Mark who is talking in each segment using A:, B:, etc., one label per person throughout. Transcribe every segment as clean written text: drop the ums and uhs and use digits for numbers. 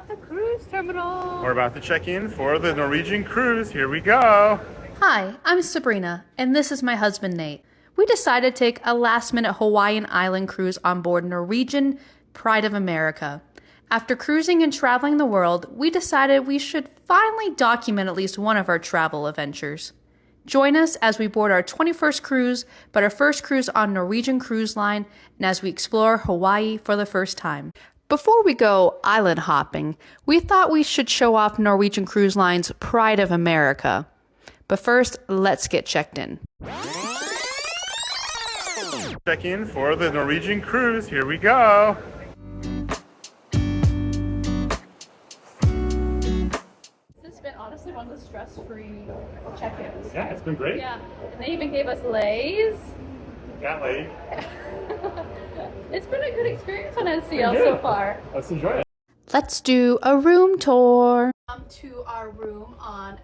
A: at the cruise terminal.
B: We're about to check in for the Norwegian cruise. Here we go.
A: Hi, I'm Sabrina, and this is my husband Nate. We decided to take a last-minute Hawaiian island cruise on board Norwegian Pride of America. After cruising and traveling the world, we decided we should finally document at least one of our travel adventures. Join us as we board our 21st cruise, but our first cruise on Norwegian Cruise Line, and as we explore Hawaii for the first time. Before we go island hopping, we thought we should show off Norwegian Cruise Line's Pride of America. But first, let's get checked in.
B: Check in for the Norwegian cruise. Here we go.
A: This has been honestly one of the stress-free check-ins.
B: Yeah, it's been great.
A: Yeah, and they even gave us leis.
B: Got late.
A: It's been a good experience on NCL so far.
B: Let's enjoy it.
A: Let's do a room tour. To our room on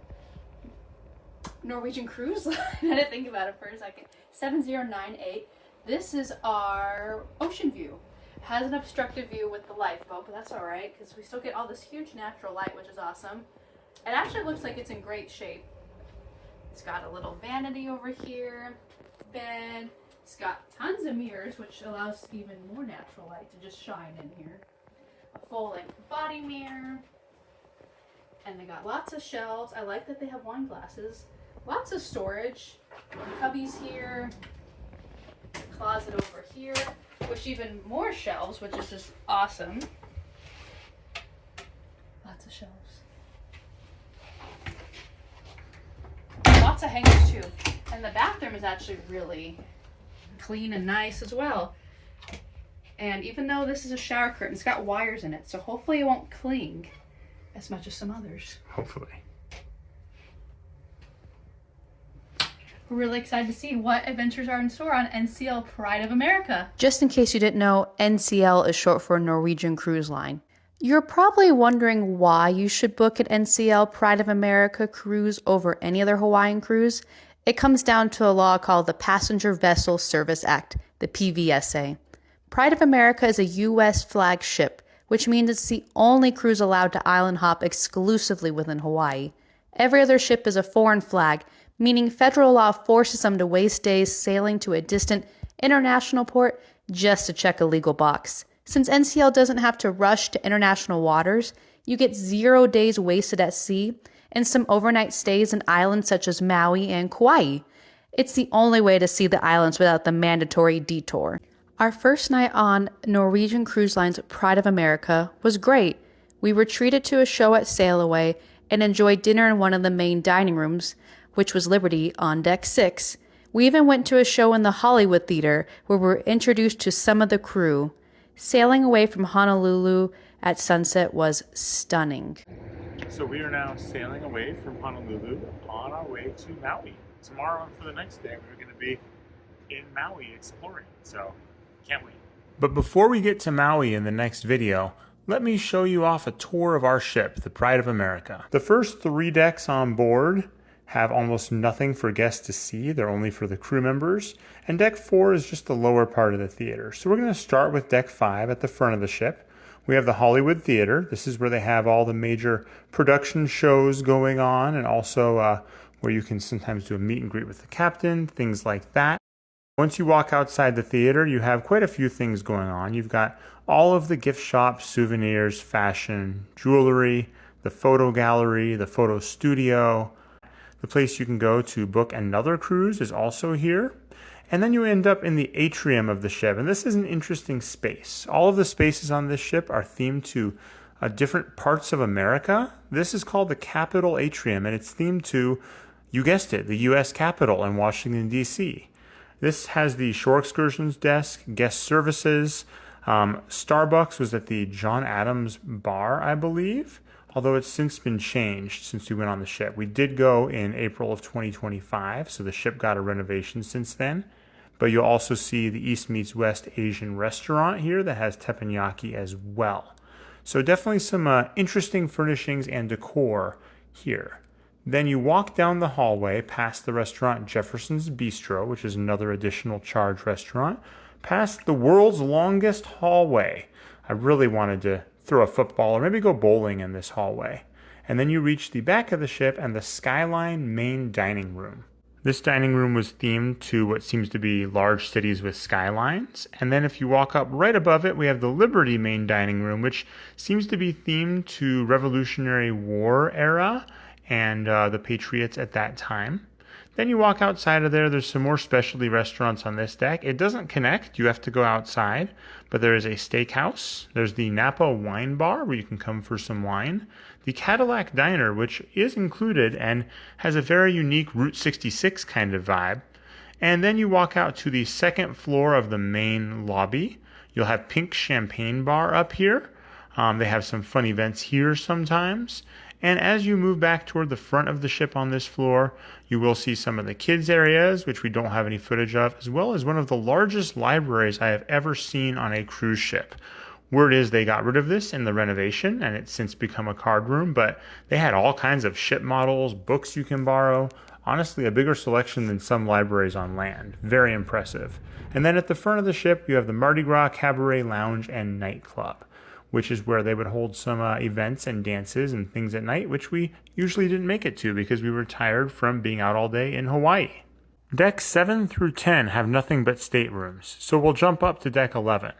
A: Norwegian Cruise Line. I didn't think about it for a second. 7098. This is our ocean view. It has an obstructive view with the lifeboat, but that's alright because we still get all this huge natural light, which is awesome. It actually looks like it's in great shape. It's got a little vanity over here, bed. It's got tons of mirrors, which allows even more natural light to just shine in here. A full-length body mirror. And they got lots of shelves. I like that they have wine glasses. Lots of storage. Cubbies here. Closet over here. Which even more shelves, which is just awesome. Lots of shelves. Lots of hangers too. And the bathroom is actually really clean and nice as well. And even though this is a shower curtain, it's got wires in it, so hopefully it won't cling as much as some others.
B: Hopefully.
A: We're really excited to see what adventures are in store on NCL Pride of America. Just in case you didn't know, NCL is short for Norwegian Cruise Line. You're probably wondering why you should book an NCL Pride of America cruise over any other Hawaiian cruise. It comes down to a law called the Passenger Vessel Service Act, the PVSA. Pride of America is a U.S. flag ship, which means it's the only cruise allowed to island hop exclusively within Hawaii. Every other ship is a foreign flag, meaning federal law forces them to waste days sailing to a distant international port just to check a legal box. Since NCL doesn't have to rush to international waters, you get 0 days wasted at sea and some overnight stays in islands such as Maui and Kauai. It's the only way to see the islands without the mandatory detour. Our first night on Norwegian Cruise Line's Pride of America was great. We were treated to a show at Sail Away and enjoyed dinner in one of the main dining rooms, which was Liberty on Deck 6. We even went to a show in the Hollywood Theater where we were introduced to some of the crew. Sailing away from Honolulu at sunset was stunning.
B: So we are now sailing away from Honolulu on our way to Maui. Tomorrow and for the next day, we're going to be in Maui exploring. So can't wait. But before we get to Maui in the next video, let me show you off a tour of our ship, the Pride of America. The first 3 decks on board have almost nothing for guests to see. They're only for the crew members. And deck 4 is just the lower part of the theater. So we're going to start with deck 5 at the front of the ship. We have the Hollywood Theater. This is where they have all the major production shows going on, and also where you can sometimes do a meet and greet with the captain, things like that. Once you walk outside the theater, you have quite a few things going on. You've got all of the gift shops, souvenirs, fashion, jewelry, the photo gallery, the photo studio. The place you can go to book another cruise is also here. And then you end up in the atrium of the ship. And this is an interesting space. All of the spaces on this ship are themed to different parts of America. This is called the Capitol Atrium, and it's themed to, you guessed it, the U.S. Capitol in Washington, D.C. This has the shore excursions desk, guest services. Starbucks was at the John Adams Bar, I believe, although it's since been changed since we went on the ship. We did go in April of 2025, so the ship got a renovation since then. But you'll also see the East Meets West Asian restaurant here that has teppanyaki as well. So definitely some interesting furnishings and decor here. Then you walk down the hallway past the restaurant Jefferson's Bistro, which is another additional charge restaurant, past the world's longest hallway. I really wanted to throw a football or maybe go bowling in this hallway. And then you reach the back of the ship and the Skyline main dining room. This dining room was themed to what seems to be large cities with skylines. And then if you walk up right above it, we have the Liberty main dining room, which seems to be themed to Revolutionary War era and the Patriots at that time. Then you walk outside of there, there's some more specialty restaurants on this deck. It doesn't connect, you have to go outside, but there is a steakhouse. There's the Napa Wine Bar where you can come for some wine. The Cadillac Diner, which is included and has a very unique Route 66 kind of vibe. And then you walk out to the second floor of the main lobby. You'll have Pink Champagne Bar up here. They have some fun events here sometimes. And as you move back toward the front of the ship on this floor, you will see some of the kids areas, which we don't have any footage of, as well as one of the largest libraries I have ever seen on a cruise ship. Word is they got rid of this in the renovation, and it's since become a card room, but they had all kinds of ship models, books you can borrow. Honestly, a bigger selection than some libraries on land. Very impressive. And then at the front of the ship, you have the Mardi Gras Cabaret Lounge and Nightclub, which is where they would hold some events and dances and things at night, which we usually didn't make it to because we were tired from being out all day in Hawaii. Decks 7 through 10 have nothing but staterooms, so we'll jump up to deck 11.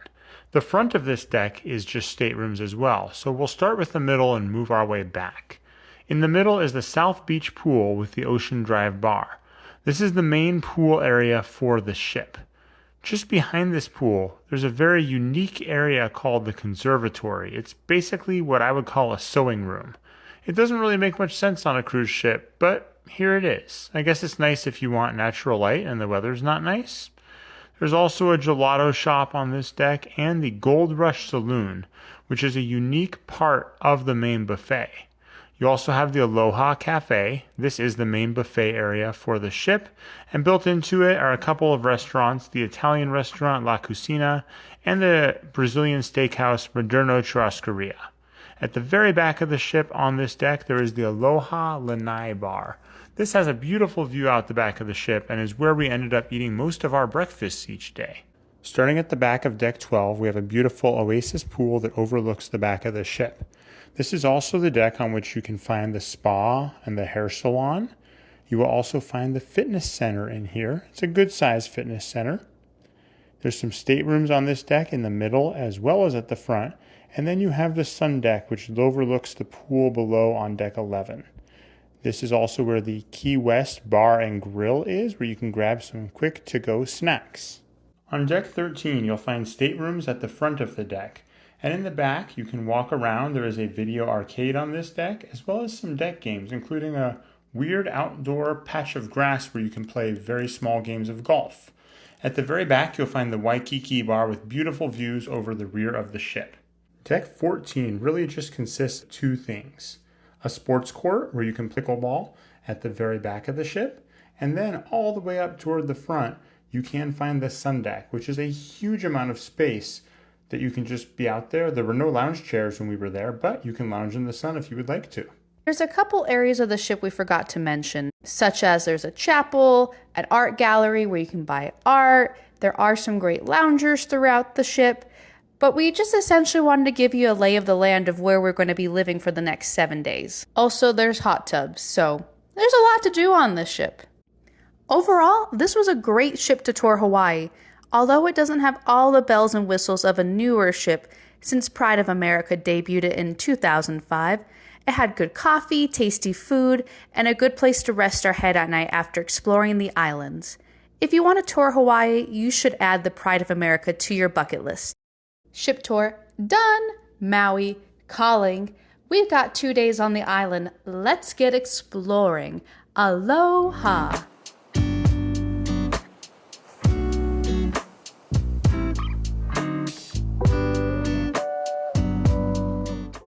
B: The front of this deck is just staterooms as well, so we'll start with the middle and move our way back. In the middle is the South Beach Pool with the Ocean Drive Bar. This is the main pool area for the ship. Just behind this pool, there's a very unique area called the conservatory. It's basically what I would call a sewing room. It doesn't really make much sense on a cruise ship, but here it is. I guess it's nice if you want natural light and the weather's not nice. There's also a gelato shop on this deck and the Gold Rush Saloon, which is a unique part of the main buffet. You also have the Aloha Cafe. This is the main buffet area for the ship, and built into it are a couple of restaurants, the Italian restaurant La Cucina and the Brazilian steakhouse Moderno Churrascaria. At the very back of the ship on this deck, there is the Aloha Lanai Bar. This has a beautiful view out the back of the ship and is where we ended up eating most of our breakfasts each day. Starting at the back of deck 12, we have a beautiful oasis pool that overlooks the back of the ship. This is also the deck on which you can find the spa and the hair salon. You will also find the fitness center in here. It's a good sized fitness center. There's some staterooms on this deck in the middle as well as at the front. And then you have the sun deck, which overlooks the pool below on deck 11. This is also where the Key West Bar and Grill is, where you can grab some quick to-go snacks. On deck 13, you'll find staterooms at the front of the deck. And in the back, you can walk around. There is a video arcade on this deck, as well as some deck games, including a weird outdoor patch of grass where you can play very small games of golf. At the very back, you'll find the Waikiki Bar with beautiful views over the rear of the ship. Deck 14 really just consists of two things. A sports court where you can pickleball at the very back of the ship, and then all the way up toward the front, you can find the sun deck, which is a huge amount of space that you can just be out there. There were no lounge chairs when we were there, but you can lounge in the sun if you would like to.
A: There's a couple areas of the ship we forgot to mention, such as there's a chapel, an art gallery where you can buy art. There are some great loungers throughout the ship, but we just essentially wanted to give you a lay of the land of where we're going to be living for the next 7 days. Also, there's hot tubs, so there's a lot to do on this ship. Overall, this was a great ship to tour Hawaii. Although it doesn't have all the bells and whistles of a newer ship since Pride of America debuted it in 2005, it had good coffee, tasty food, and a good place to rest our head at night after exploring the islands. If you want to tour Hawaii, you should add the Pride of America to your bucket list. Ship tour done! Maui, calling. We've got 2 days on the island. Let's get exploring. Aloha!